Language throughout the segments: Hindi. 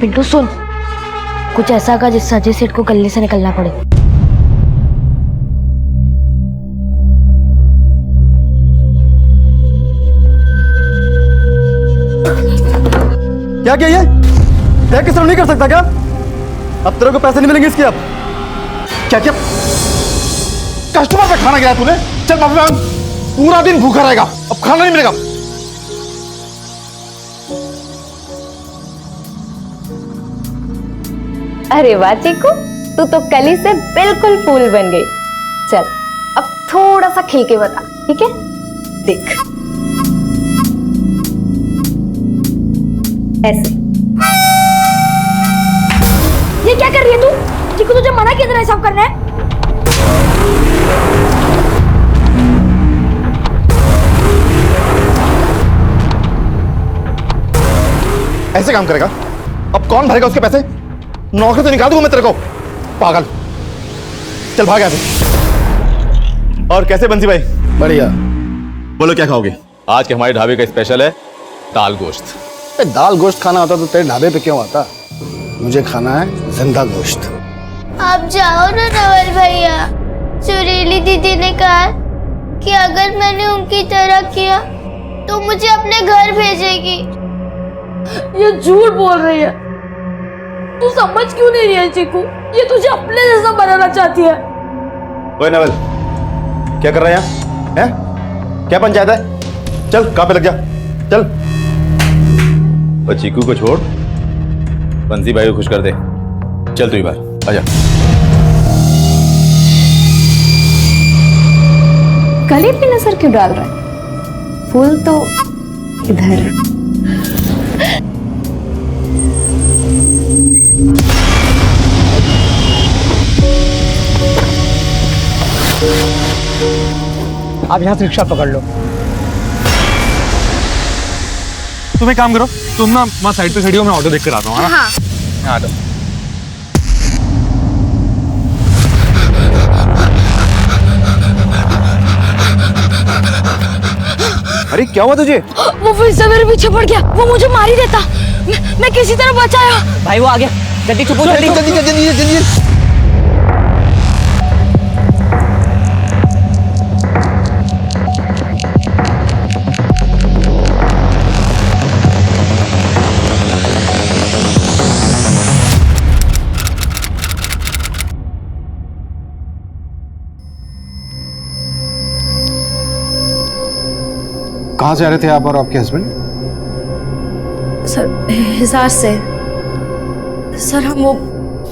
पिंटू सुन, कुछ ऐसा का जिससे अजय सेठ को गले से निकलना पड़े। क्या ये तय किस तरह नहीं कर सकता क्या? अब तेरे को पैसे नहीं मिलेंगे इसके। अब क्या क्या कस्टमर पे खाना गया तूने? चल माफी मांग, पूरा दिन भूखा रहेगा, अब खाना नहीं मिलेगा। अरे वाह चीकू, तू तो कली से बिल्कुल फूल बन गई। चल अब थोड़ा सा खिल के बता, ठीक है? देख ऐसे। ये क्या कर रही है तू? चिकू तुझे मना किया था ना सब करना है। ऐसे काम करेगा? अब कौन भरेगा उसके पैसे? नौकरी से निकाल दूंगा मैं तेरे को, पागल। चल भाग यहाँ से। और कैसे बंसी भाई? बढ़िया। बोलो क्या खाओगे? आज के हमारे ढाबे का स्पेशल है दाल गोश्त। दाल गोश्त खाना होता तो तेरे ढाबे पे क्यों आता? मुझे खाना है जिंदा गोश्त। आप जाओ ना नवल भैया, सुरीली दीदी ने कहा कि अगर मैंने उनकी तरह किया तो मुझे अपने घर भेजेगी। ये झूठ बोल रही है। तू समझ क्यों नहीं रही है चिकू? ये तुझे अपने जैसा बनाना चाहती है। ओए नवल, क्या कर रहा है यहाँ? हैं? क्या पंचायत है? चल काम पे लग जा, चल। और चीकू को छोड़, बंसी भाई को खुश कर दे। चल तू ही बाहर आजा। गले पे नजर क्यों डाल रहा है? फूल तो इधर। आप यहाँ से रिक्शा पकड़ लो। तुम एक काम करो, तुम ना वहाँ साइड पे खड़ी हो, मैं ऑटो देख कर आता हूँ। हाँ यहाँ आ जाओ। अरे क्या हुआ तुझे? वो फिर से मेरे पीछे पड़ गया। वो मुझे मार ही देता। मैं किसी तरह बचाया। भाई वो आ गया, जल्दी छुपो, जल्दी जल्दी जल्दी जल्दी। कहाँ से आ रहे थे आप और आपके हस्बैंड? सर हिसार से। सर हम वो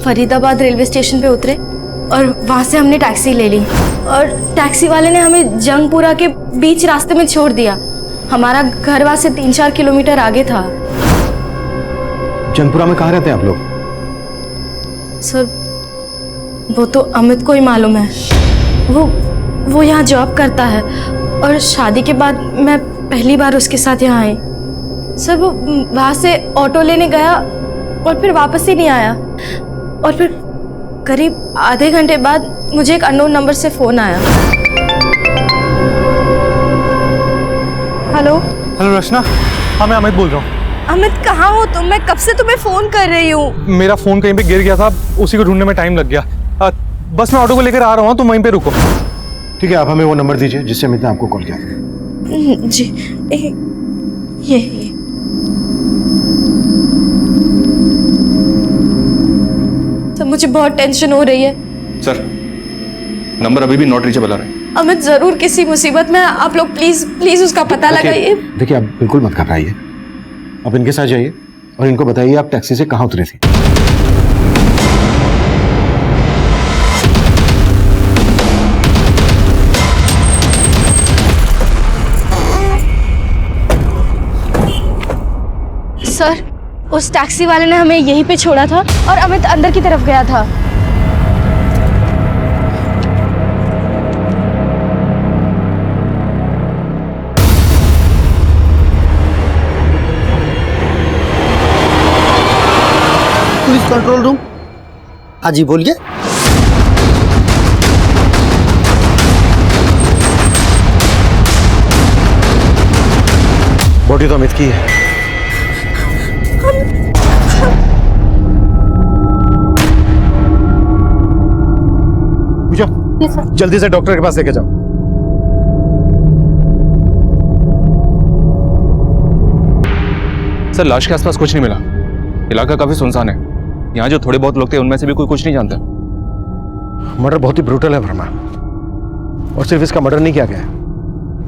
फरीदाबाद रेलवे स्टेशन पे उतरे और वहाँ से हमने टैक्सी ले ली और टैक्सी वाले ने हमें जंगपुरा के बीच रास्ते में छोड़ दिया। हमारा घर वहाँ से 3-4 किलोमीटर आगे था। जंगपुरा में कहाँ रहते हैं आप लोग? सर वो तो अमित को ही मालूम है। वो यहाँ जॉब करता है और शादी के बाद मैं पहली बार उसके साथ यहाँ आई। सर वो वहाँ से ऑटो लेने गया और फिर वापस ही नहीं आया और फिर करीब आधे घंटे बाद मुझे एक अननोन नंबर से फोन आया। हेलो हेलो रचना, हाँ मैं अमित बोल रहा हूँ। अमित कहाँ हो तुम? मैं कब से तुम्हें फोन कर रही हूँ। मेरा फोन कहीं पे गिर गया था, उसी को ढूंढने में टाइम लग गया। बस मैं ऑटो को लेकर आ रहा हूँ, तुम वहीं पे रुको। ठीक है, आप हमें वो नंबर दीजिए जिससे अमित ने आपको कॉल किया। जी ये तो मुझे बहुत टेंशन हो रही है। सर नंबर अभी भी नॉट रीचेबल आ रहा है। अमित जरूर किसी मुसीबत में। आप लोग प्लीज प्लीज उसका पता लगाइए। देखिए आप बिल्कुल मत घबराइए, आप इनके साथ जाइए और इनको बताइए आप टैक्सी से कहाँ उतरे थे। सर उस टैक्सी वाले ने हमें यहीं पे छोड़ा था और अमित अंदर की तरफ गया था। Police control room. हाँ जी बोलिए। बॉडी तो अमित की है। जल्दी से डॉक्टर के पास लेके जाओ। सर लाश के आसपास कुछ नहीं मिला, इलाका काफी सुनसान है। यहाँ जो थोड़े बहुत लोग थे उनमें से भी कोई कुछ नहीं जानता। मर्डर बहुत ही ब्रूटल है वर्मा, और सिर्फ इसका मर्डर नहीं किया गया है,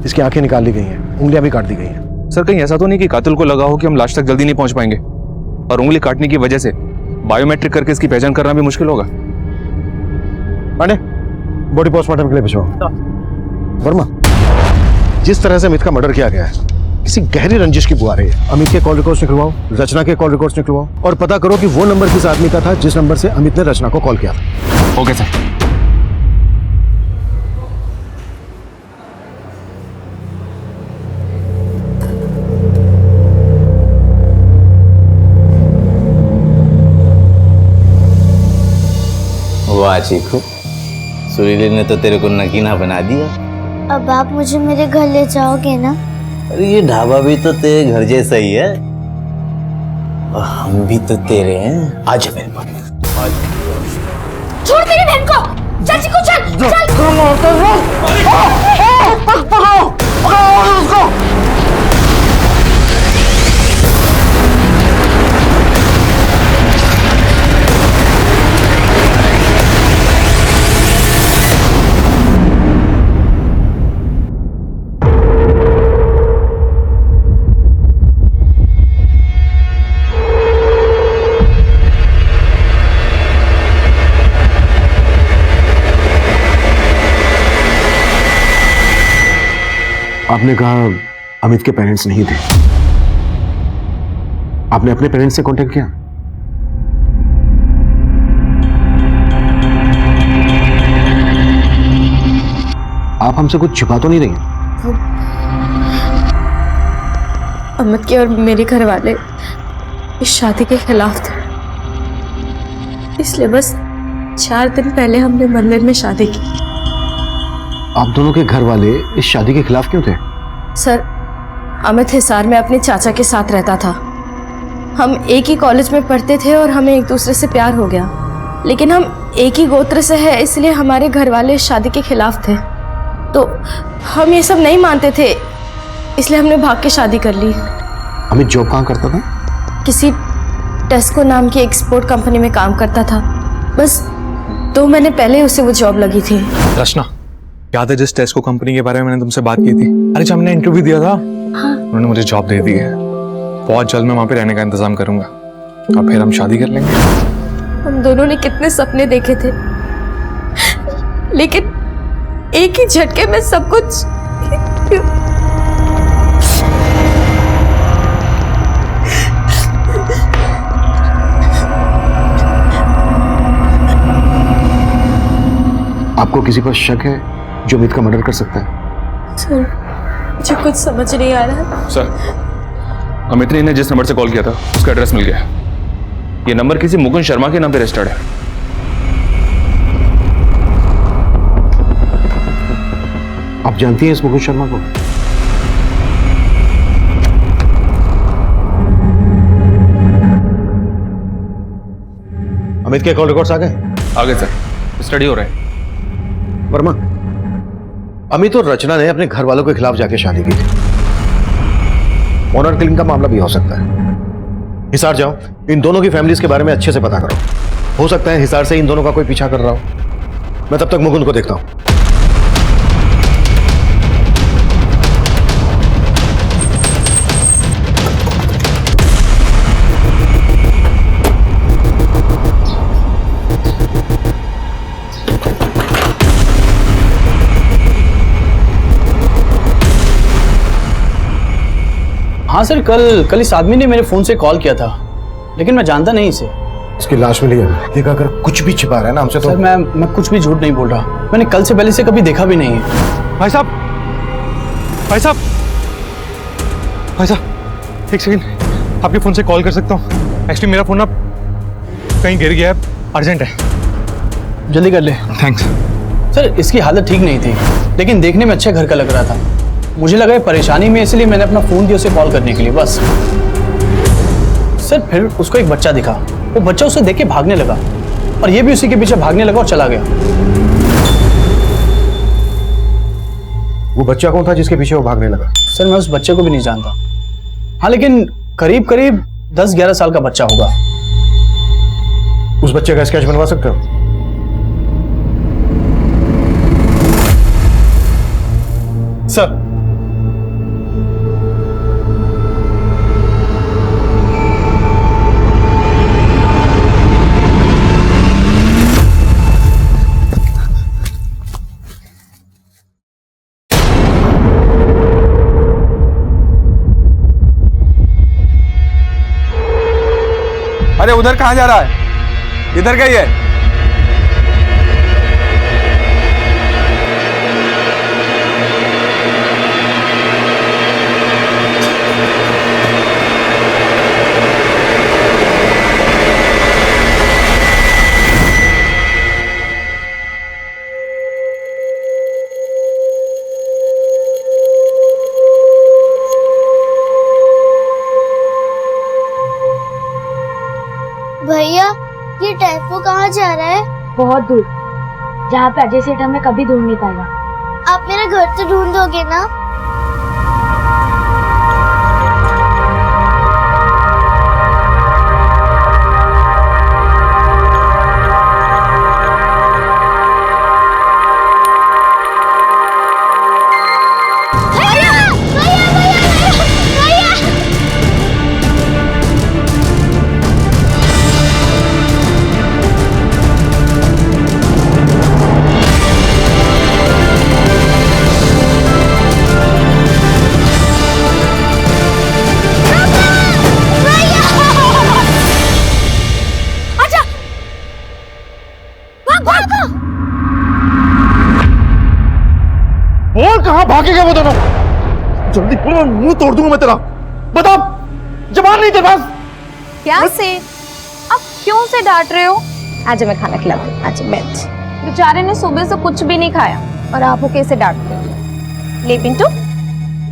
इसकी आंखें निकाल ली गई हैं, उंगलियां भी काट दी गई हैं। सर कहीं ऐसा तो नहीं कि कातिल को लगा हो कि हम लाश तक जल्दी नहीं पहुंच पाएंगे और उंगली काटने की वजह से बायोमेट्रिक करके इसकी पहचान करना भी मुश्किल होगा। पांडे, बॉडी पोस्टमार्टम के लिए भिजवाओ। वर्मा, जिस तरह से अमित का मर्डर किया गया है, किसी गहरी रंजिश की बुआ रही है। अमित के कॉल रिकॉर्ड्स निकलवाओ, रचना के कॉल रिकॉर्ड्स निकलवाओ, और पता करो कि वो नंबर किस आदमी का था जिस नंबर से अमित ने रचना को कॉल किया था। Okay sir. वाह चीकू, सुरीली ने तो तेरे को नगीना बना दिया। अब आप मुझे मेरे घर ले जाओगे ना? अरे ये ढाबा भी तो तेरे घर जैसा ही है और हम भी तो तेरे हैं। आजा मेरे पास। छोड़ मेरी बहन को, चल चिकू चल चल। आपने कहा अमित के पेरेंट्स नहीं थे, आपने अपने पेरेंट्स से कांटेक्ट किया? आप हमसे कुछ छुपा तो नहीं रही? अमित के और मेरे घर वाले इस शादी के खिलाफ थे, इसलिए बस 4 दिन पहले हमने मंदिर में शादी की। आप दोनों के घर वाले इस शादी के खिलाफ क्यों थे? सर, अमित हिसार में अपने चाचा के साथ रहता था। हम एक ही कॉलेज में पढ़ते थे और हमें एक दूसरे से प्यार हो गया, लेकिन हम एक ही गोत्र से हैं, इसलिए हमारे घर वाले इस शादी के खिलाफ थे। तो हम ये सब नहीं मानते थे, इसलिए हमने भाग के शादी कर ली। अमित जॉब कहाँ करता था? किसी टेस्को नाम की एक्सपोर्ट कंपनी में काम करता था। बस 2 महीने पहले उसे वो जॉब लगी थी। रचना, याद है जिस टेस्को कंपनी के बारे में मैंने तुमसे बात की थी? अरे जब हमने इंटरव्यू दिया था, उन्होंने मुझे जॉब दे दी है। बहुत जल्द मैं वहां पे रहने का इंतजाम करूंगा और फिर हम शादी कर लेंगे। हम दोनों ने कितने सपने देखे थे, लेकिन एक ही झटके में सब कुछ। आपको किसी पर शक है जो अमित का मर्डर कर सकता है? सर, मुझे कुछ समझ नहीं आ रहा है। सर, अमित ने जिस नंबर से कॉल किया था उसका एड्रेस मिल गया। ये नंबर किसी मुकुंद शर्मा के नाम पे रजिस्टर्ड है। आप जानती हैं इस मुकुंद शर्मा को? अमित के कॉल रिकॉर्ड्स आ गए? आगे सर, स्टडी हो रहा है। वर्मा, अमित और रचना ने अपने घर वालों के खिलाफ जाके शादी की थी। ऑनर किलिंग का मामला भी हो सकता है। हिसार जाओ, इन दोनों की फैमिलीज के बारे में अच्छे से पता करो। हो सकता है हिसार से इन दोनों का कोई पीछा कर रहा हो। मैं तब तक मुकुंद को देखता हूं। हाँ सर, कल इस आदमी ने मेरे फोन से कॉल किया था, लेकिन मैं जानता नहीं इसे। इसकी लाश मिली है। देखा अगर कुछ भी छिपा रहा है ना हमसे तो। सर मैं कुछ भी झूठ नहीं बोल रहा, मैंने कल से पहले से कभी देखा भी नहीं है। भाई साहब, भाई साहब, भाई साहब, एक सेकंड, आपके फोन से कॉल कर सकता हूँ? एक्चुअली मेरा फोन ना कहीं गिर गया है, अर्जेंट है। जल्दी कर ले। थैंक्स। सर, इसकी हालत ठीक नहीं थी, लेकिन देखने में अच्छे घर का लग रहा था। मुझे लगा ये परेशानी में, इसलिए मैंने अपना फोन दिया उसे कॉल करने के लिए, बस। सर, फिर उसको एक बच्चा दिखा, वो बच्चा उसे देख के भागने लगा और ये भी उसी के पीछे भागने लगा और चला गया। वो बच्चा कौन था जिसके पीछे वो भागने लगा? सर मैं उस बच्चे को भी नहीं जानता। हाँ लेकिन करीब करीब 10-11 साल का बच्चा होगा। उस बच्चे का स्केच बनवा सकते हो? सर अरे उधर कहाँ जा रहा है? इधर गई है। भैया ये टेम्पो कहाँ जा रहा है? बहुत दूर, जहाँ पे अजय सेठ हमें कभी ढूंढ नहीं पाएगा। आप मेरा घर तो ढूंढ दोगे ना? बोल कहां भागेगा वो दोनों? जल्दी बोलो, मुंह तोड़ दूंगा मैं तेरा। बता, जबान नहीं तेरे पास? क्या से आप क्यों से डांट रहे हो? आज मैं खाना खिलाती हूँ, आज बैठ। बेचारे ने सुबह से कुछ भी नहीं खाया और आप कैसे डांटते हो? ले पिंटू,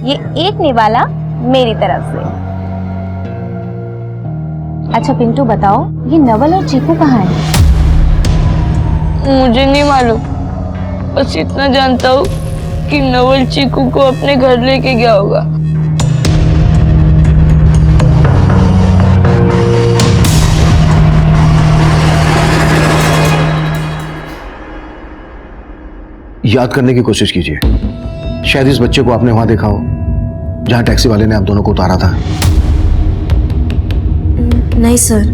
ये एक निवाला मेरी तरफ से। अच्छा पिंटू बताओ, ये नवल और चीकू कहाँ है? मुझे नहीं मालूम, बस इतना जानता हूँ कि नवल चीकू को अपने घर लेके गया होगा। याद करने की कोशिश कीजिए, शायद इस बच्चे को आपने वहां देखा हो जहां टैक्सी वाले ने आप दोनों को उतारा था। नहीं सर,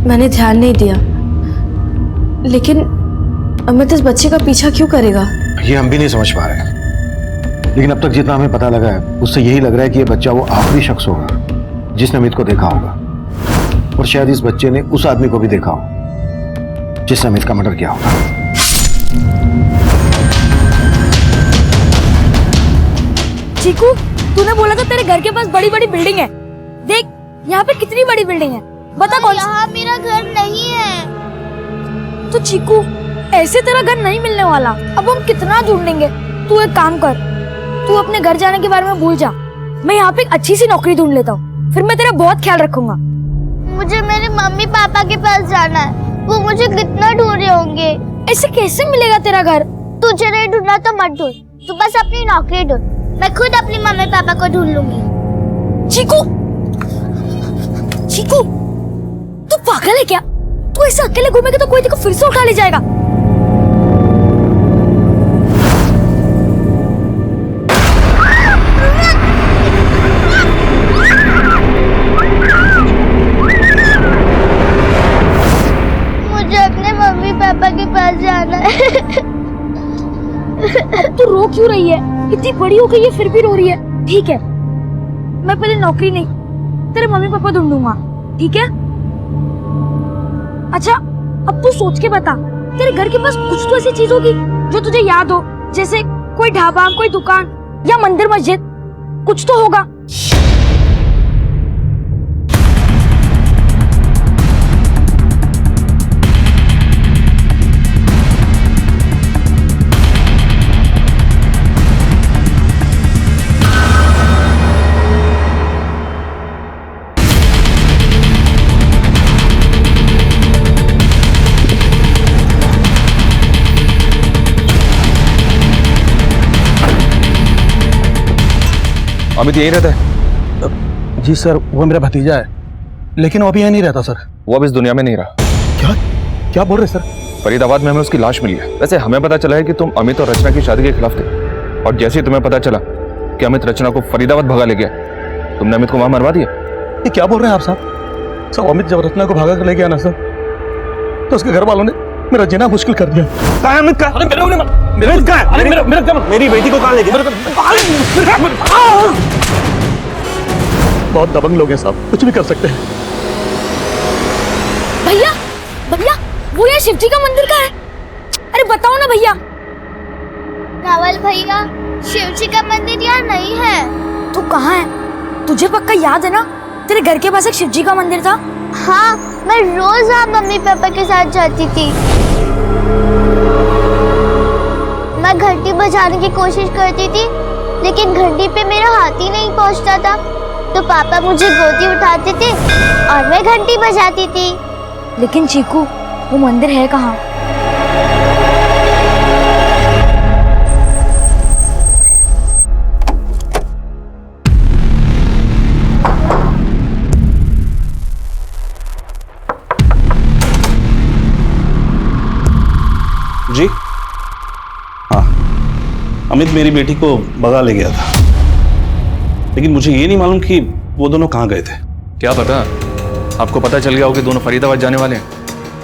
मैंने ध्यान नहीं दिया। लेकिन अमित इस बच्चे का पीछा क्यों करेगा? ये हम भी नहीं समझ पा रहे, लेकिन अब तक जितना हमें पता लगा है उससे यही लग रहा है कि ये बच्चा वो आखिरी शख्स होगा जिसने अमित को देखा होगा, और शायद इस बच्चे ने उस आदमी को भी देखा हो जिसने अमित का मर्डर किया होगा। चीकू, तूने बोला था तेरे घर के पास बड़ी बड़ी बिल्डिंग है। देख यहाँ पे कितनी बड़ी बिल्डिंग है, बता कौन सी? यहाँ मेरा घर नहीं है। तो चीकू, ऐसे तेरा घर नहीं मिलने वाला। अब हम कितना ढूंढेंगे? तू एक काम कर, तू अपने घर जाने के बारे में भूल जा। मैं यहाँ पे एक अच्छी सी नौकरी ढूंढ लेता हूँ, फिर मैं तेरा बहुत ख्याल रखूंगा। मुझे मेरे मम्मी पापा के पास जाना है, वो मुझे कितना ढूंढ रहे होंगे। ऐसे कैसे मिलेगा तेरा घर? तुझे नहीं ढूंढना तो मत ढूंढ, तू बस अपनी नौकरी ढूंढ, मैं खुद अपनी मम्मी पापा को ढूंढ लूंगी। चीकू, चीकू, तू पागल है क्या? तू ऐसे अकेले घूमेगा तो कोई तेरे को फिर से उठा ले जाएगा। मुझे अपने मम्मी पापा के पास जाना है। तू रो क्यों रही है? इतनी बड़ी हो गई है फिर भी रो रही है। ठीक है, मैं पहले नौकरी नहीं, तेरे मम्मी पापा ढूंढूंगा, ठीक है? अच्छा, अब तू सोच के बता, तेरे घर के पास कुछ तो ऐसी चीज होगी जो तुझे याद हो, जैसे कोई ढाबा, कोई दुकान या मंदिर मस्जिद, कुछ तो होगा। अमित यहीं रहता है? जी सर, वो मेरा भतीजा है, लेकिन वो अभी यहाँ नहीं रहता सर। वो अब इस दुनिया में नहीं रहा। क्या क्या बोल रहे सर? फरीदाबाद में हमें उसकी लाश मिली है। वैसे हमें पता चला है कि तुम अमित और रचना की शादी के खिलाफ थे, और जैसे ही तुम्हें पता चला कि अमित रचना को फरीदाबाद भगा ले गया, तुमने अमित को वहां मरवा दिया। ये क्या बोल रहे हैं आप साहब? सब अमित जब रचना को भागा कर लेके आना सर, तो उसके घर वालों ने मेरा जीना मुश्किल कर दिया। कहाँ है अमित का? अरे मेरी बेटी को कहाँ ले गए? बहुत दबंग लोग हैं साहब, कुछ भी कर सकते हैं। भैया भैया, वो यहाँ शिवजी का मंदिर का है। अरे बताओ ना भैया। नवल भैया, शिव जी का मंदिर यहाँ नहीं है। तू कहाँ है? तुझे पक्का याद है ना, तेरे घर के पास एक शिवजी का मंदिर था। हाँ, मैं रोज वहाँ मम्मी पापा के साथ जाती थी। मैं घंटी बजाने की कोशिश करती थी, लेकिन घंटी पे मेरा हाथ ही नहीं पहुँचता था। तो पापा मुझे गोदी उठाते थे और मैं घंटी बजाती थी। लेकिन चीकू, वो मंदिर है कहाँ? जी हाँ, अमित मेरी बेटी को भगा ले गया था, लेकिन मुझे ये नहीं मालूम कि वो दोनों कहाँ गए थे। क्या पता, आपको पता चल गया हो कि दोनों फरीदाबाद जाने वाले हैं,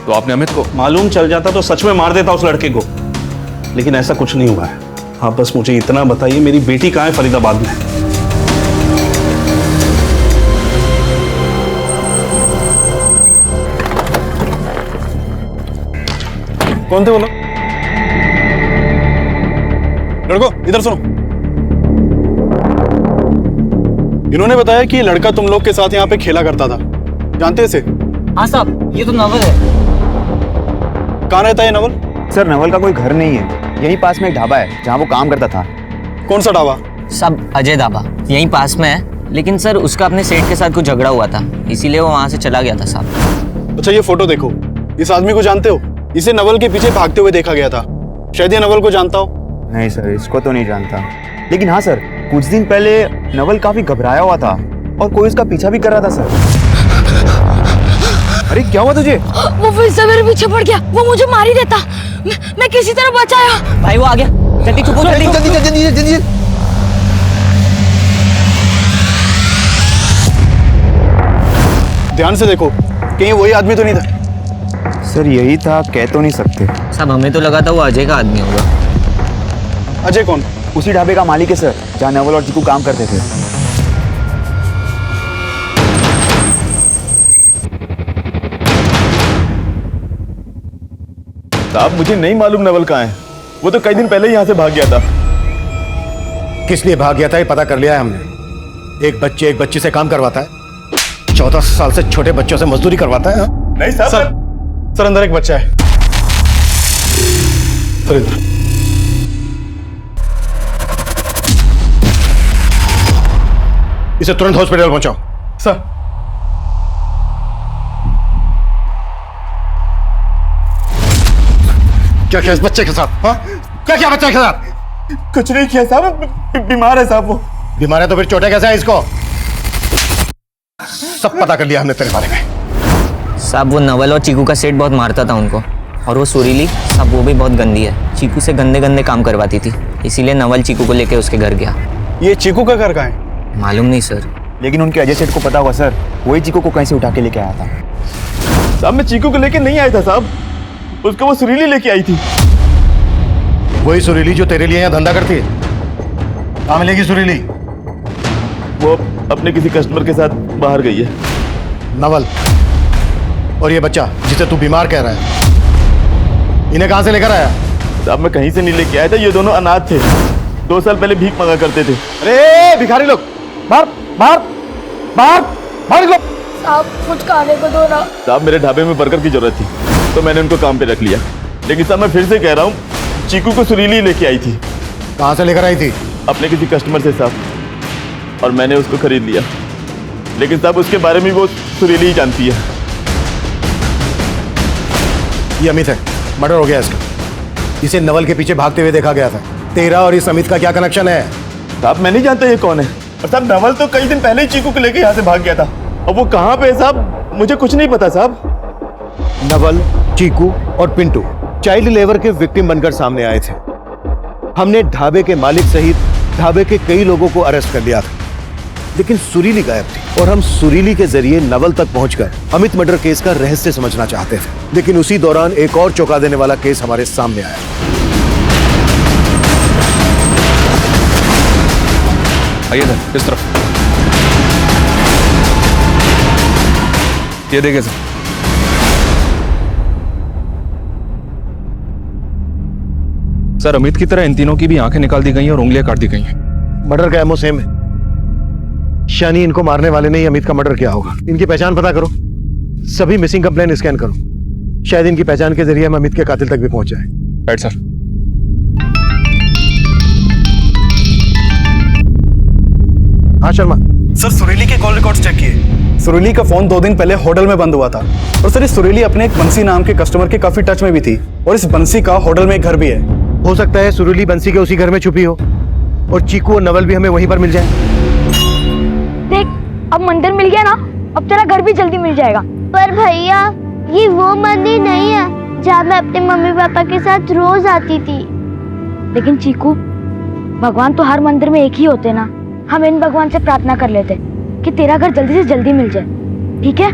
तो आपने अमित को। मालूम चल जाता तो सच में मार देता उस लड़के को, लेकिन ऐसा कुछ नहीं हुआ है। हाँ, बस मुझे इतना बताइए, मेरी बेटी कहाँ है फरीदाबाद में? कौन थे वो लोग? लड़को इधर सुनो। इन्होंने बताया कि ये लड़का तुम लोग के साथ यहाँ पे खेला करता था, जानते हैं इसे? हाँ साहब, ये तो नवल है। कहाँ रहता है ये नवल? सर, नवल का कोई घर नहीं है, यहीं पास में एक ढाबा है जहाँ वो काम करता था। कौन सा ढाबा? सब अजय ढाबा यहीं पास में है, लेकिन सर उसका अपने सेठ के साथ कुछ झगड़ा हुआ था, इसीलिए वो वहाँ से चला गया था साहब। अच्छा, ये फोटो देखो, इस आदमी को जानते हो? इसे नवल के पीछे भागते हुए देखा गया था, शायद ये नवल को जानता हो। नहीं सर, इसको तो नहीं जानता, लेकिन हाँ सर, कुछ दिन पहले नवल काफी घबराया हुआ था और कोई उसका पीछा भी कर रहा था सर। अरे क्या हुआ तुझे? वो फिर से मेरे पीछे पड़ गया, वो मुझे मार ही देता। मैं किसी तरह बचाया। भाई वो आ गया, जल्दी चुप हो, जल्दी जल्दी जल्दी जल्दी जल्दी। ध्यान से देखो, कहीं वही आदमी तो नहीं था? सर यही था, कह तो नहीं सकते। साहब हमें तो लगा था वो अजय का आदमी होगा। अजय कौन? उसी ढाबे का मालिक है सर, जहाँ नवल और चीकू काम करते थे। साहब मुझे नहीं मालूम नवल कहाँ है, वो तो कई दिन पहले ही यहाँ से भाग गया था। किस लिए भाग गया था ये पता कर लिया है हमने। एक बच्चे एक बच्ची से काम करवाता है, 14 साल से छोटे बच्चों से मजदूरी करवाता है। नहीं साहब, सर अंदर एक बच्चा है। सर इधर। इसे तुरंत हॉस्पिटल पहुंचाओ। सर क्या किया इस बच्चे के साथ? हाँ, क्या किया बच्चे के साथ? कुछ नहीं किया साहब, बीमार है साहब। वो बीमार है तो फिर चोटें कैसे है इसको? सब पता कर लिया हमने तेरे बारे में। साहब वो नवल और चीकू का सेठ बहुत मारता था उनको, और वो सुरीली साहब वो भी बहुत गंदी है, चीकू से गंदे गंदे काम करवाती थी, इसीलिए नवल चीकू को लेके उसके घर गया। ये चीकू का घर कहाँ है? मालूम नहीं सर। लेकिन उनके अजय सेठ को पता हुआ सर, वही चीकू को कहीं से उठा के लेके आया था। साहब मैं चीकू को लेके नहीं आया था साहब, उसको वो सुरीली लेके आई थी। वही सुरीली जो तेरे लिए यहाँ धंधा करती है? कहाँ मिलेगी सुरीली? वो अपने किसी कस्टमर के साथ बाहर गई है। नवल और ये बच्चा जिसे तू बीमार कह रहा है, इन्हें कहाँ से लेकर आया? साहब मैं कहीं से नहीं लेके आया था, ये दोनों अनाथ थे, 2 साल पहले भीख मांगा करते थे। अरे भिखारी लोग, बाहर बाहर बाहर बाहर निकलो। साहब कुछ खाने को दो ना। साहब मेरे ढाबे में वर्कर की जरूरत थी, तो मैंने उनको काम पे रख लिया, लेकिन साहब मैं फिर से कह रहा हूँ, चीकू को सुरीली लेके आई थी। कहाँ से लेकर आई थी? अपने किसी कस्टमर से साहब, और मैंने उसको खरीद लिया, लेकिन साहब उसके बारे में वो सुरीली ही जानती है। ये अमित है, मर्डर हो गया इसका। इसे नवल के पीछे भागते हुए देखा गया था। तेरा और इस अमित का क्या कनेक्शन है? साहब मैं नहीं जानता ये कौन है, और साहब नवल तो कई दिन पहले ही चीकू को लेके यहाँ से भाग गया था। अब वो कहाँ पे है साहब, मुझे कुछ नहीं पता साहब। नवल, चीकू और पिंटू चाइल्ड लेबर के विक्टिम बनकर सामने आए थे। हमने ढाबे के मालिक सहित ढाबे के कई लोगों को अरेस्ट कर लिया था, लेकिन सुरीली गायब थी और हम सुरीली के जरिए नवल तक पहुंचकर अमित मर्डर केस का रहस्य समझना चाहते थे। लेकिन उसी दौरान एक और चौंका देने वाला केस हमारे सामने आया। आइए सर, इस तरफ। ये देखिए सर, सर अमित की तरह इन तीनों की भी आंखें निकाल दी गई हैं और उंगलियां काट दी गई हैं। मर्डर का एमओ सेम है, शानी इनको मारने वाले ने ही अमित का मर्डर किया होगा। इनकी पहचान पता करो, सभी मिसिंग कंप्लेन स्कैन करो, शायद इनकी पहचान के जरिए हम अमित के कातिल तक भी पहुंच जाए। Right sir. हाँ शर्मा सर, सुरीली के कॉल रिकॉर्ड्स चेक किए। सुरीली का फोन 2 दिन पहले होटल में बंद हुआ था और सर, इस सुरीली अपने एक बंसी नाम के कस्टमर के काफी टच में भी थी और इस बंसी का होटल में एक घर भी है। हो सकता है सुरीली बंसी के उसी घर में छुपी हो और चीकू और नवल भी हमें वहीं पर मिल जाए। देख, अब मंदिर मिल गया ना, अब तेरा घर भी जल्दी मिल जाएगा। पर भैया ये वो मंदिर नहीं है जहाँ मैं अपने मम्मी पापा के साथ रोज आती थी। लेकिन चीकू, भगवान तो हर मंदिर में एक ही होते ना। हम इन भगवान से प्रार्थना कर लेते कि तेरा घर जल्दी से जल्दी मिल जाए, ठीक है?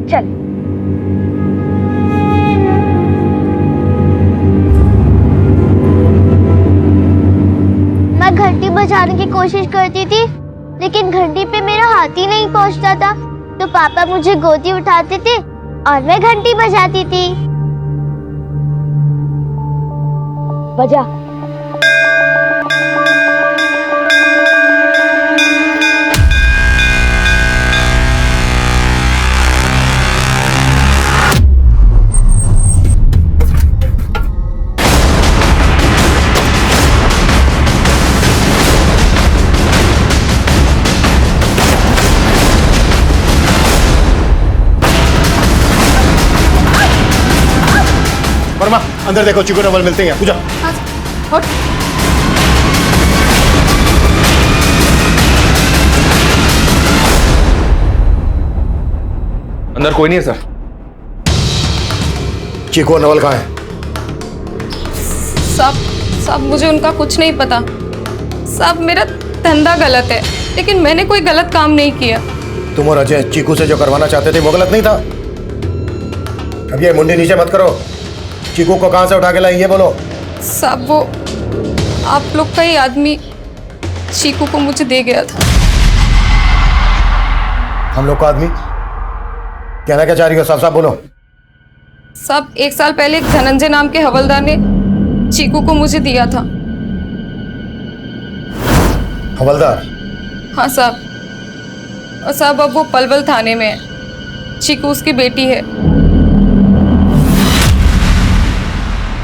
चल। मैं घंटी बजाने की कोशिश करती थी, लेकिन घंटी पे मेरा हाथ ही नहीं पहुंचता था। तो पापा मुझे गोदी उठाते थे और मैं घंटी बजाती थी। बजा। वर्मा, अंदर देखो, चीकू नवल मिलते हैं। पूजा। अंदर कोई नहीं है सर। चीकू और नवल कहाँ है? सब मुझे उनका कुछ नहीं पता। सब मेरा धंधा गलत है, लेकिन मैंने कोई गलत काम नहीं किया। तुम और अजय चीकू से जो करवाना चाहते थे वो गलत नहीं था? अब ये मुंडी नीचे मत करो। चीकू को कहां से उठा के लाई ये बोलो। सब वो आप लोग का ही आदमी चीकू को मुझे दे गया था। हम लोग का आदमी? कहना क्या चाह रही हो? साफ साफ बोलो। सब 1 साल पहले एक धनंजय नाम के हवलदार ने चीकू को मुझे दिया था। हवलदार? हाँ साहब, और साहब अब वो पलवल थाने में है। चीकू उसकी बेटी है।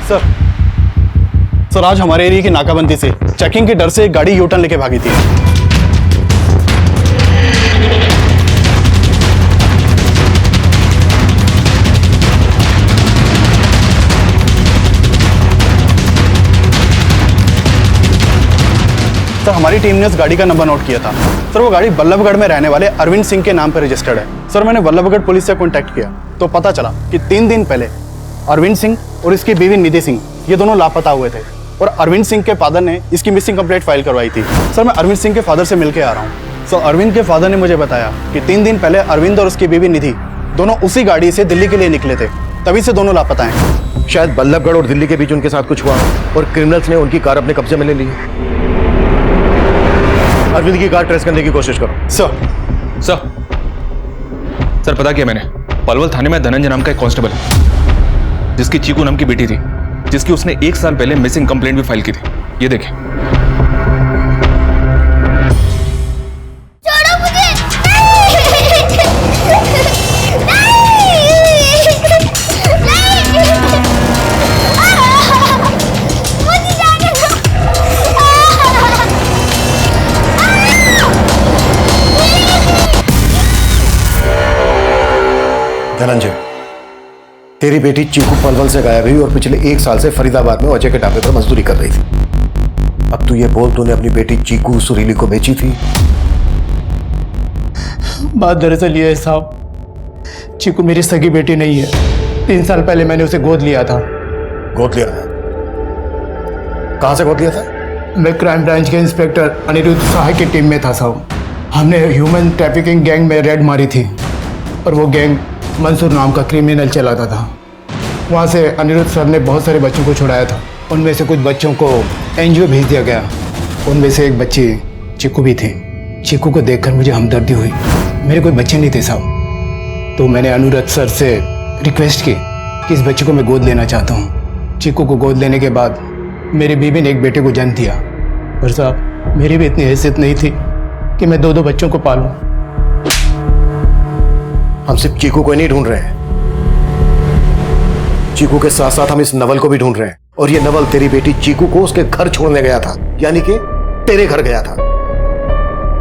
सर, आज हमारे एरिया की नाकाबंदी से चेकिंग के डर से एक गाड़ी यूटर्न लेके भागी थी। सर, हमारी टीम ने उस गाड़ी का नंबर नोट किया था। सर, वो गाड़ी बल्लभगढ़ में रहने वाले अरविंद सिंह के नाम पर रजिस्टर्ड है। सर, मैंने बल्लभगढ़ पुलिस से कांटेक्ट किया तो पता चला कि 3 दिन पहले अरविंद सिंह और इसकी बीवी निधि सिंह ये दोनों लापता हुए थे और अरविंद सिंह के फादर ने इसकी मिसिंग कंप्लेंट फाइल करवाई थी। सर, मैं अरविंद सिंह के फादर से मिलके आ रहा हूँ। सर, अरविंद के फादर ने मुझे बताया कि 3 दिन पहले अरविंद और उसकी बीवी निधि दोनों उसी गाड़ी से दिल्ली के लिए निकले थे, तभी से दोनों लापता हैं। शायद बल्लभगढ़ और दिल्ली के बीच उनके साथ कुछ हुआ और क्रिमिनल्स ने उनकी कार अपने कब्जे में ले ली। अरविंद की कार ट्रेस करने की कोशिश करो। सर, पता किया मैंने, पलवल थाने में धनंजय नाम का एक कांस्टेबल है जिसकी चीकू नाम की बेटी थी, जिसकी उसने 1 साल पहले मिसिंग कंप्लेंट भी फाइल की थी। ये देखें। छोड़ो मुझे। मुझे जाने दो। धनंजय, तेरी बेटी चीकू पलवल से गायब हुई और पिछले 1 साल से फरीदाबाद में अजय के ढाबे पर मजदूरी कर रही थी। अब तू ये बोल, तूने अपनी बेटी चीकू सुरीली को बेची थी? बात दरअसल ये है साहब, चीकू मेरी सगी बेटी नहीं है। 3 साल पहले मैंने उसे गोद लिया था। गोद लिया था? कहां से गोद लिया था? मैं क्राइम ब्रांच के इंस्पेक्टर अनिरुद्ध सहाय की टीम में था साहब। हमने ह्यूमन ट्रैफिकिंग गैंग में रेड मारी थी और वो गैंग मंसूर नाम का क्रिमिनल चलाता था। वहाँ से अनिरुद्ध सर ने बहुत सारे बच्चों को छुड़ाया था। उनमें से कुछ बच्चों को एनजीओ भेज दिया गया। उनमें से एक बच्ची चीकू भी थी। चीकू को देखकर मुझे हमदर्दी हुई। मेरे कोई बच्चे नहीं थे साहब, तो मैंने अनिरुद्ध सर से रिक्वेस्ट की कि इस बच्चे को मैं गोद लेना चाहता हूँ। चीकू को गोद लेने के बाद मेरी बीवी ने एक बेटे को जन्म दिया। पर साहब, मेरी भी इतनी हैसियत नहीं थी कि मैं 2 बच्चों को पालूं। हम सिर्फ चीकू को नहीं ढूंढ रहे हैं, चीकू के साथ साथ हम इस नवल को भी ढूंढ रहे हैं। और ये नवल तेरी बेटी चीकू को उसके घर छोड़ने गया था, यानी कि तेरे घर गया था।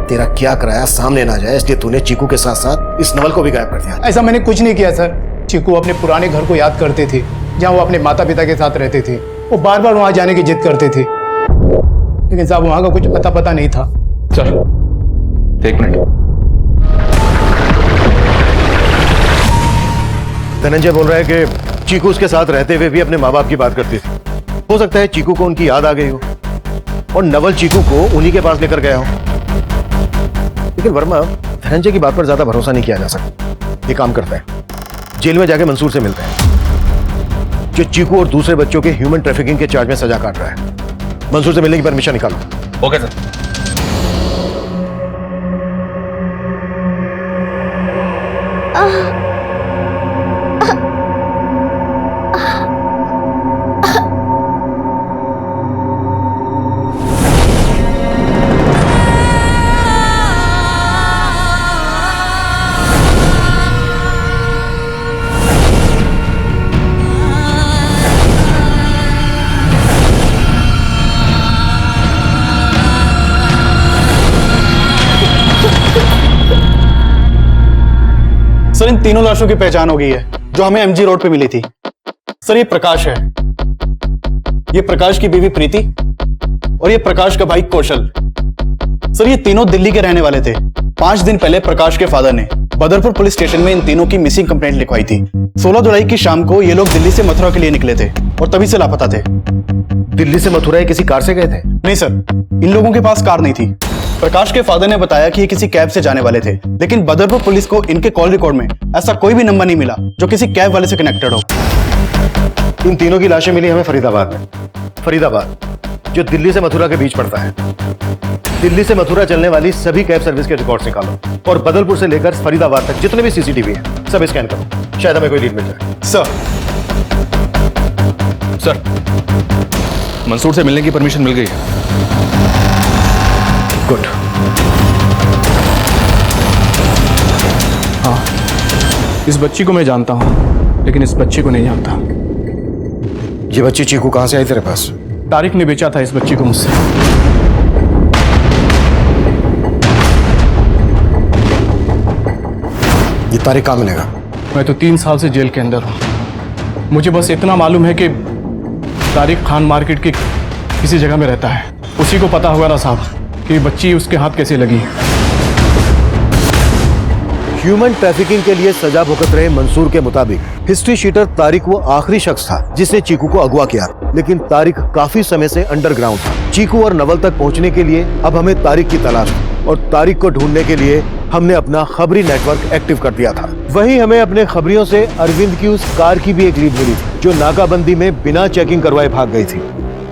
तेरा क्या कराया सामने ना जाए, इसलिए तूने चीकू के साथ साथ इस नवल को भी गायब कर दिया। ऐसा मैंने कुछ नहीं किया सर। चीकू अपने पुराने घर को याद करते थे, जहाँ वो अपने माता पिता के साथ रहते थे। वो बार बार वहां जाने की जिद करते थे, लेकिन साहब वहां का कुछ अता पता नहीं था। Sir 1 minute. धनंजय बोल रहा है कि चीकू उसके साथ रहते हुए भी अपने माँ बाप की बात करती थी। हो सकता है चीकू को उनकी याद आ गई हो और नवल चीकू को उन्हीं के पास लेकर गया हो। लेकिन वर्मा, धनंजय की बात पर ज्यादा भरोसा नहीं किया जा सकता। ये काम करता है, जेल में जाके मंसूर से मिलता है, जो चीकू और दूसरे बच्चों के ह्यूमन ट्रैफिकिंग के चार्ज में सजा काट रहा है। मंसूर से मिलने की परमिशन निकालो। Okay sir. सर, इन तीनों लाशों की पहचान हो गई है जो हमें एमजी रोड पे मिली थी। सर, ये प्रकाश है, ये प्रकाश की बीवी प्रीति और ये प्रकाश का भाई कौशल। सर, ये तीनों दिल्ली के रहने वाले थे। 5 दिन पहले प्रकाश के फादर ने बदरपुर पुलिस स्टेशन में इन तीनों की मिसिंग कंप्लेंट लिखवाई थी। 16 जुलाई की शाम को ये लोग दिल्ली से मथुरा के लिए निकले थे और तभी से लापता थे। दिल्ली से मथुरा किसी कार से गए थे? नहीं सर, इन लोगों के पास कार नहीं थी। प्रकाश के फादर ने बताया कि ये किसी कैब से जाने वाले थे, लेकिन बदरपुर पुलिस को इनके कॉल रिकॉर्ड में ऐसा कोई भी नंबर नहीं मिला जो किसी कैब वाले से कनेक्टेड हो। इन तीनों की लाशें मिली हमें फरीदाबाद में। फरीदाबाद जो दिल्ली से मथुरा के बीच पड़ता है। दिल्ली से मथुरा चलने वाली सभी कैब सर्विस के रिकॉर्ड्स निकालो और बदरपुर से लेकर फरीदाबाद तक जितने भी सीसीटीवी है सब स्कैन करो, शायद हमें कोई लीड मिल जाए। सर, मंसूर से मिलने की परमिशन मिल गई है। गुड। हाँ, इस बच्ची को मैं जानता हूँ, लेकिन इस बच्ची को नहीं जानता। ये बच्ची चीकू कहां से आई तेरे पास? तारिक ने बेचा था इस बच्ची को मुझसे। ये तारिक कहां मिलेगा? मैं तो 3 साल से जेल के अंदर हूँ। मुझे बस इतना मालूम है कि तारिक खान मार्केट की किसी जगह में रहता है। उसी को पता होगा ना साहब कि बच्ची उसके हाथ कैसे लगी। ह्यूमन ट्रैफिकिंग के लिए सजा भुगत रहे मंसूर के मुताबिक हिस्ट्री शीटर तारिक वो आखिरी शख्स था जिसने चीकू को अगवा किया। लेकिन तारिक काफी समय से अंडरग्राउंड था। चीकू और नवल तक पहुंचने के लिए अब हमें तारिक की तलाश थी और तारिक को ढूंढने के लिए हमने अपना खबरी नेटवर्क एक्टिव कर दिया था। वहीं हमें अपने खबरियों से अरविंद की उस कार की भी एक लीड मिली थी जो नाकाबंदी में बिना चेकिंग करवाए भाग गई थी।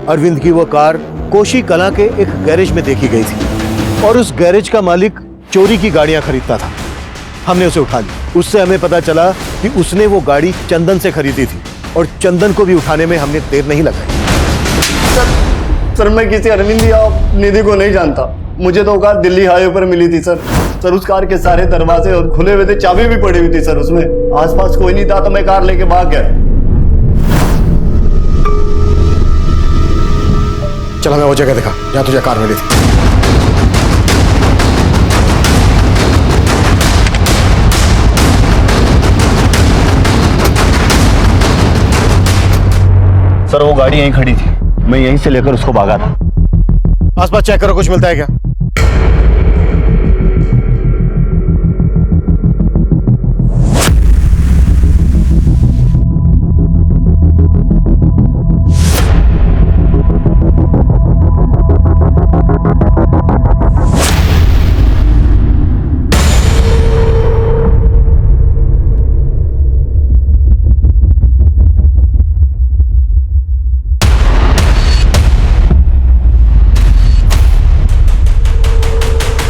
अरविंद की वो कार कोशी कला के एक गैरेज में देखी गई थी और उस गैरेज का मालिक चोरी की गाड़ियां खरीदता था। हमने उसे उठा लिया। उससे हमें पता चला कि उसने वो गाड़ी चंदन से खरीदी थी और चंदन को भी उठाने में हमने देर नहीं लगाई। सर, मैं किसी अरविंद या निधि को नहीं जानता। मुझे तो कार दिल्ली हाईवे पर मिली थी सर। उस कार के सारे दरवाजे और खुले हुए थे, चाबी भी पड़ी हुई थी सर। उसमें आसपास कोई नहीं था तो मैं कार लेके भाग गया। चल हमें वो जगह दिखा जहां तुझे कार मिली थी। सर, वो गाड़ी यहीं खड़ी थी। मैं यहीं से लेकर उसको भागा था। आसपास चेक करो, कुछ मिलता है क्या?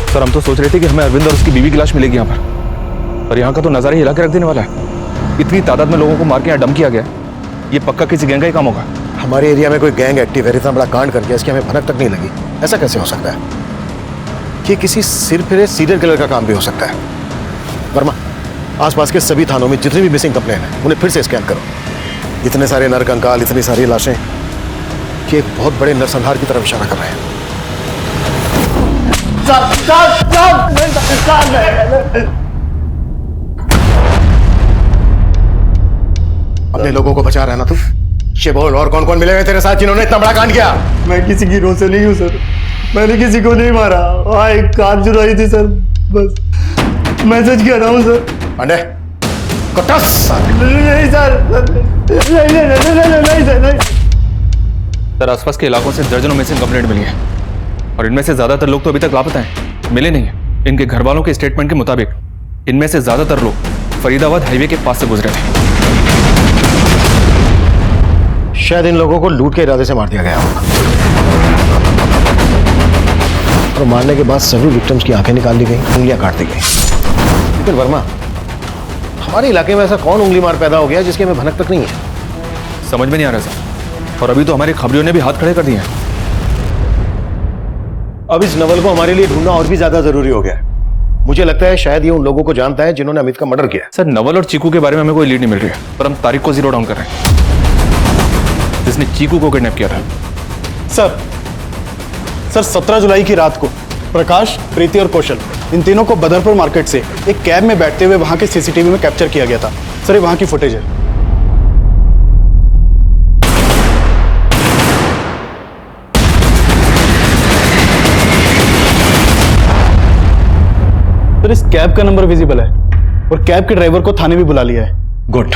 सर हम तो सोच रहे थे कि हमें अरविंद और उसकी बीवी की लाश मिलेगी यहाँ पर यहाँ का तो नजारा ही हिला के रख देने वाला है। इतनी तादाद में लोगों को मार के यहाँ डम किया गया, ये पक्का किसी गैंग का ही काम होगा। हमारे एरिया में कोई गैंग एक्टिव है, इतना बड़ा कांड कर गया, इसकी हमें भनक तक नहीं लगी। ऐसा कैसे हो सकता है? ये किसी सिर फिरे सीरियल किलर का काम भी हो सकता है। वर्मा, आसपास के सभी थानों में जितनी भी मिसिंग कंप्लेन है उन्हें फिर से स्कैन करो। इतने सारे नरकंकाल, इतनी सारी लाशें, ये एक बहुत बड़े नरसंहार की तरफ इशारा कर रहे हैं। अपने लोगों को बचा रहा है ना तू? ये बोल, और कौन कौन मिले हुए तेरे साथ जिन्होंने इतना बड़ा कांड किया? मैं किसी की रोह से नहीं हूँ सर, मैंने किसी को नहीं मारा। हाँ, एक कार चुराई थी सर, बस मैं सच कह रहा हूँ सर। पांडे, कटस! नहीं सर, नहीं सर। सर आसपास के इलाकों से दर्जनों मिसिंग कंप्लेंट मिली है और इनमें से ज्यादातर लोग तो अभी तक लापता हैं, मिले नहीं है। इनके घर वालों के स्टेटमेंट के मुताबिक इनमें से ज्यादातर लोग फरीदाबाद हाईवे के पास से गुजरे थे। शायद इन लोगों को लूट के इरादे से मार दिया गया होगा और मारने के बाद सभी विक्टिम्स की आंखें निकाल ली गई, उंगलियां काट दी गई। लेकिन वर्मा, हमारे इलाके में ऐसा कौन उंगली मार पैदा हो गया जिसकी हमें भनक तक नहीं है? समझ में नहीं आ रहा सर, और अभी तो हमारे खबरियों ने भी हाथ खड़े कर दिए हैं। अब इस नवल को हमारे लिए ढूंढना और भी ज्यादा जरूरी हो गया है। मुझे लगता है शायद ये उन लोगों को जानता है जिन्होंने अमित का मर्डर किया। सर नवल और चीकू के बारे में हमें कोई लीड नहीं मिल रही है, पर हम तारीख को जीरो डाउन कर रहे हैं जिसने चीकू को किडनैप किया था। सर 17 जुलाई की रात को प्रकाश, प्रीति और कौशल, इन तीनों को बदरपुर मार्केट से एक कैब में बैठते हुए वहां के सीसीटीवी में कैप्चर किया गया था। सर ये वहां की फुटेज है। सर इस कैब का नंबर विजिबल है और कैब के ड्राइवर को थाने भी बुला लिया है। गुड।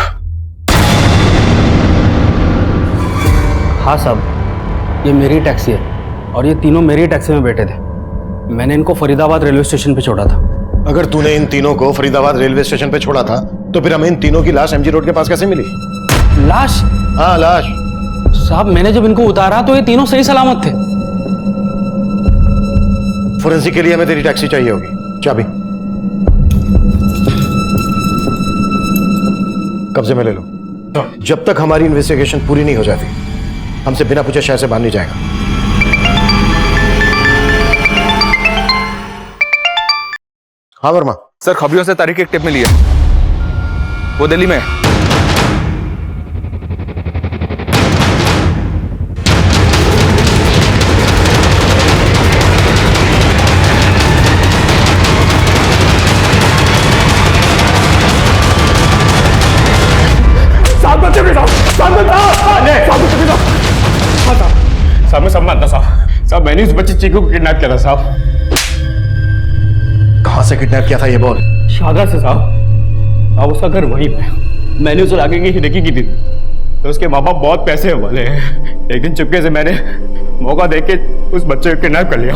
हाँ साहब, ये मेरी टैक्सी है और ये तीनों मेरी टैक्सी में बैठे थे। मैंने इनको फरीदाबाद रेलवे स्टेशन पे छोड़ा था। अगर तूने इन तीनों को फरीदाबाद रेलवे स्टेशन पे छोड़ा था तो फिर हमें इन तीनों की लाश एमजी रोड के पास कैसे मिली? लाश? हाँ लाश। साहब मैंने जब इनको उतारा तो ये तीनों सही सलामत थे। फोरेंसिक के लिए हमें तेरी टैक्सी चाहिए होगी, चाबी कब्जे में ले लो। जब तक हमारी इन्वेस्टिगेशन पूरी नहीं हो जाती हमसे बिना पूछे शहर से बाहर नहीं जाएगा। हाँ वर्मा। सर खबरियों से तारीख एक टिप मिली है, वो दिल्ली में है। साहब मैं सब मानता साहब, मैंने उस बच्चे चीकू को किडनैप किया था साहब। कहां से किडनैप किया था ये बोल? शादा से साहब। अब उसका घर वहीं पे। मैंने उसे आगे की हिडकी की थी तो उसके माँ बाप बहुत पैसे वाले हैं। एक दिन चुपके से मैंने मौका देख के उस बच्चे को किडनैप कर लिया।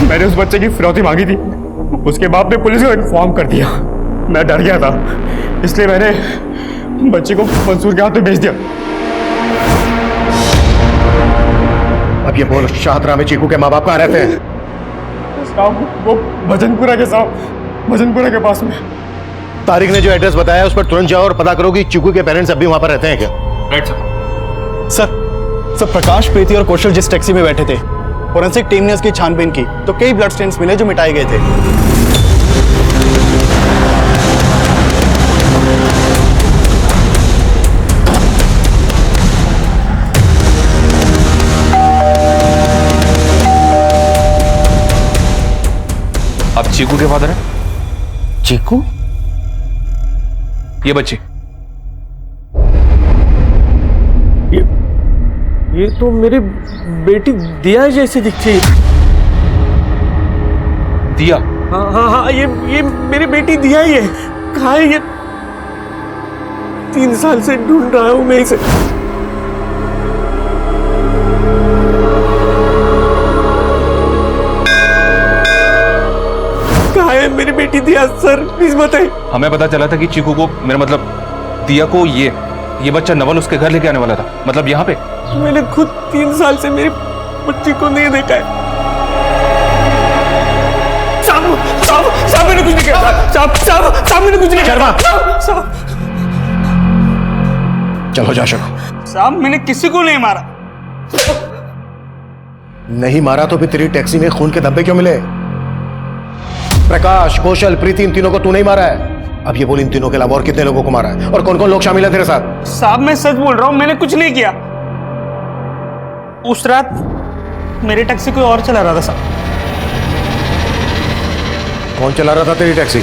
मैंने उस बच्चे की फिरौती मांगी थी, उसके बाप ने पुलिस को इन्फॉर्म कर दिया। मैं डर गया था इसलिए मैंने बच्चे को मंसूर के हाथ में भेज दिया। अब ये बोल, शाहतरा में चीकू के माँ बाप कहाँ रहते हैं? साहब वो भजनपुरा के साहब, भजनपुरा के पास में। तारिक ने जो एड्रेस बताया उस पर तुरंत जाओ और पता करो कि चीकू के पेरेंट्स अभी वहां पर रहते हैं क्या। राइट सर प्रकाश, प्रीति और कौशल जिस टैक्सी में बैठे थे, फोरेंसिक टीम ने उसकी छानबीन की तो कई ब्लड स्टेन्स मिले जो मिटाए गए थे। आप चीकू के फादर हैं? चीकू? ये बच्ची, ये तो मेरी बेटी दिया जैसी दिखती है। दिया? हाँ हाँ हाँ, ये मेरी बेटी दिया ही है। कहाँ है ये? 3 साल से ढूंढ रहा हूं मैं इसे। कहाँ है मेरी बेटी दिया? सर प्लीज बताइए। हमें पता चला था कि चीकू को, मेरा मतलब दिया को, ये बच्चा नवल उसके घर लेके आने वाला था, मतलब यहाँ पे। मैंने खुद 3 साल से मेरी बच्ची को नहीं देखा है। साहब मैंने कुछ नहीं किया। साहब मैंने कुछ नहीं किया। साहब चलो जा शको। साहब मैंने किसी को नहीं मारा। नहीं मारा तो फिर तेरी टैक्सी में खून के धब्बे क्यों मिले? प्रकाश, कौशल, प्रीति, इन तीनों को तू नहीं मारा है। अब ये बोल, इन तीनों के अलावा और कितने लोगों को मारा है और कौन कौन लोग शामिल है तेरे साथ? साहब मैं सच बोल रहा हूं, मैंने कुछ नहीं किया। उस रात मेरी टैक्सी कोई और चला रहा था साहब। कौन चला रहा था तेरी टैक्सी?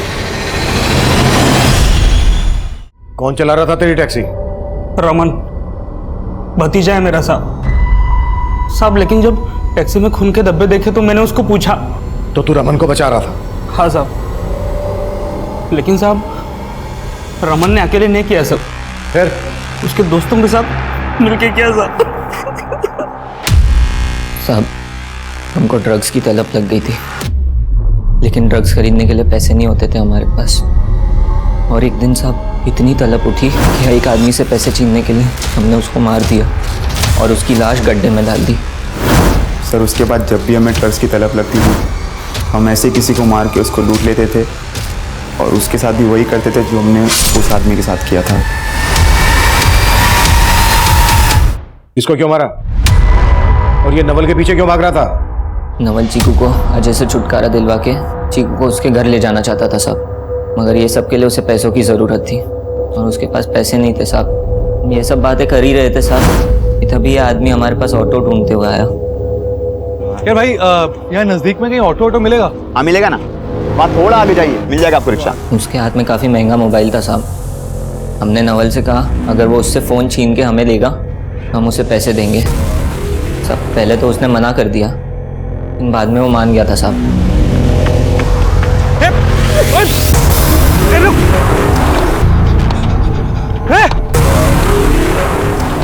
कौन चला रहा था तेरी टैक्सी? रमन, भतीजा है मेरा साहब। लेकिन जब टैक्सी में खून के धब्बे देखे तो मैंने उसको पूछा। तो तू रमन को बचा रहा था? हाँ साहब, लेकिन साहब रमन ने अकेले नहीं किया सब, फिर उसके दोस्तों के साथ मिलके किया साहब। हमको ड्रग्स की तलब लग गई थी, लेकिन ड्रग्स खरीदने के लिए पैसे नहीं होते थे हमारे पास। और एक दिन साहब इतनी तलब उठी कि एक आदमी से पैसे छीनने के लिए हमने उसको मार दिया और उसकी लाश गड्ढे में डाल दी। सर उसके बाद जब भी हमें ड्रग्स की तलब लगती थी, हम ऐसे किसी को मार के उसको लूट लेते थे और उसके साथ भी वही करते थे जो हमने उस आदमी के साथ किया था। इसको क्यों मारा? और ये नवल के पीछे क्यों भाग रहा था? नवल चीकू को अजय से छुटकारा दिलवा के चीकू को उसके घर ले जाना चाहता था साहब, मगर ये सब के लिए उसे पैसों की ज़रूरत थी और उसके पास पैसे नहीं थे साहब। ये सब बातें कर ही रहे थे साहब, तभी ये आदमी हमारे पास ऑटो ढूंढते हुए आया। यार भाई, यहाँ नजदीक में कहीं ऑटो मिलेगा? हाँ मिलेगा ना, वहाँ थोड़ा आगे जाइए, मिल जाएगा आपको रिक्शा। उसके हाथ में काफ़ी महंगा मोबाइल था साहब। हमने नवल से कहा अगर वो उससे फ़ोन छीन के हमें देगा तो हम उसे पैसे देंगे साहब। पहले तो उसने मना कर दिया, लेकिन बाद में वो मान गया था साहब।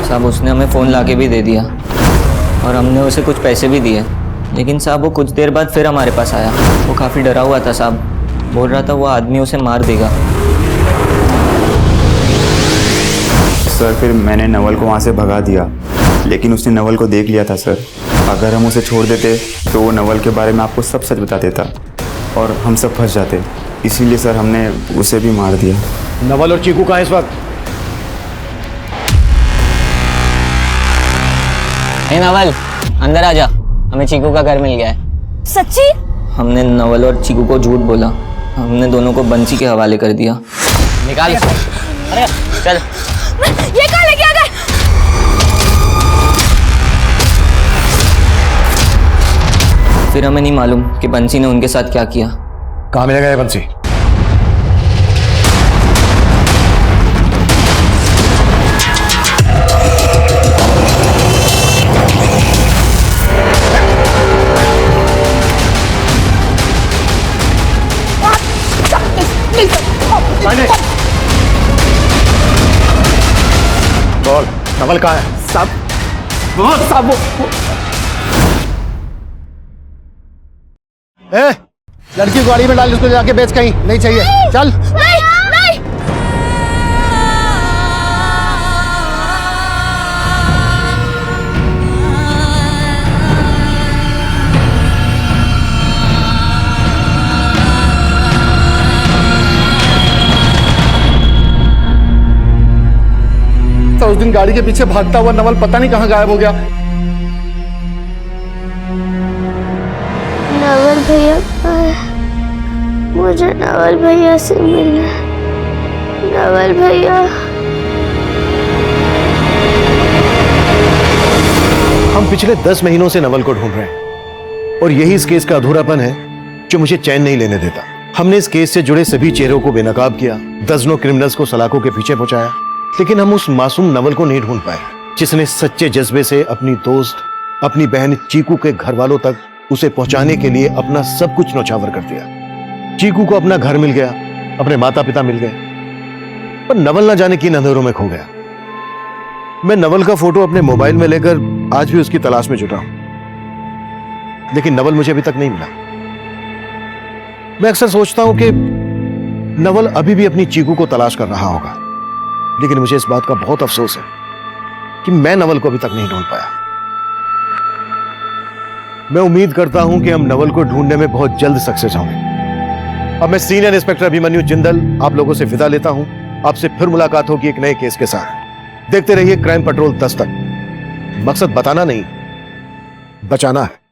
साहब उसने हमें फ़ोन लाके भी दे दिया और हमने उसे कुछ पैसे भी दिए, लेकिन साहब वो कुछ देर बाद फिर हमारे पास आया। वो काफ़ी डरा हुआ था साहब, बोल रहा था वो आदमी उसे मार देगा। सर फिर मैंने नवल को वहाँ से भगा दिया, लेकिन उसने नवल को देख लिया था सर। अगर हम उसे छोड़ देते तो वो नवल के बारे में आपको सब सच बता देता और हम सब फंस जाते, इसीलिए सर हमने उसे भी मार दिया। नवल और चीकू कहाँ है इस वक्त? नवल अंदर आ जा, हमें चीकू का घर मिल गया है। सच्ची? हमने नवल और चीकू को झूठ बोला, हमने दोनों को बंसी के हवाले कर दिया। निकाल इसको। अरे चल। ये कहाँ लेके आ गए? फिर हमें नहीं मालूम कि बंसी ने उनके साथ क्या किया। कहाँ मिलेगा ये बंसी? बोल, नवल कहाँ है? साहब लड़की को गाड़ी में डाल, उसको जाके बेच कहीं। नहीं चाहिए, चल। नहीं, नहीं। तो उस दिन गाड़ी के पीछे भागता हुआ नवल पता नहीं कहाँ गायब हो गया। नवल भैया, मुझे नवल भैया से मिलना। नवल भैया, हम पिछले 10 महीनों से नवल को ढूंढ रहे हैं और यही इस केस का अधूरापन है जो मुझे चैन नहीं लेने देता। हमने इस केस से जुड़े सभी चेहरों को बेनकाब किया, दर्जनों क्रिमिनल्स को सलाखों के पीछे पहुंचाया, लेकिन हम उस मासूम नवल को नहीं ढूंढ पाए जिसने सच्चे जज्बे से अपनी दोस्त, अपनी बहन चीकू के घर वालों तक उसे पहुंचाने के लिए अपना सब कुछ न्यौछावर कर दिया। चीकू को अपना घर मिल गया, अपने माता पिता मिल गए, पर नवल ना जाने किन अंधेरों में खो गया। मैं नवल का फोटो अपने मोबाइल में लेकर आज भी उसकी तलाश में जुटा हूं, लेकिन नवल मुझे अभी तक नहीं मिला। मैं अक्सर सोचता हूं कि नवल अभी भी अपनी चीकू को तलाश कर रहा होगा, लेकिन मुझे इस बात का बहुत अफसोस है कि मैं नवल को अभी तक नहीं ढूंढ पाया। मैं उम्मीद करता हूं कि हम नवल को ढूंढने में बहुत जल्द सक्सेस होंगे। अब मैं सीनियर इंस्पेक्टर अभिमन्यु जिंदल आप लोगों से विदा लेता हूं। आपसे फिर मुलाकात होगी एक नए केस के साथ। देखते रहिए क्राइम पेट्रोल 10 तक। मकसद बताना नहीं, बचाना है।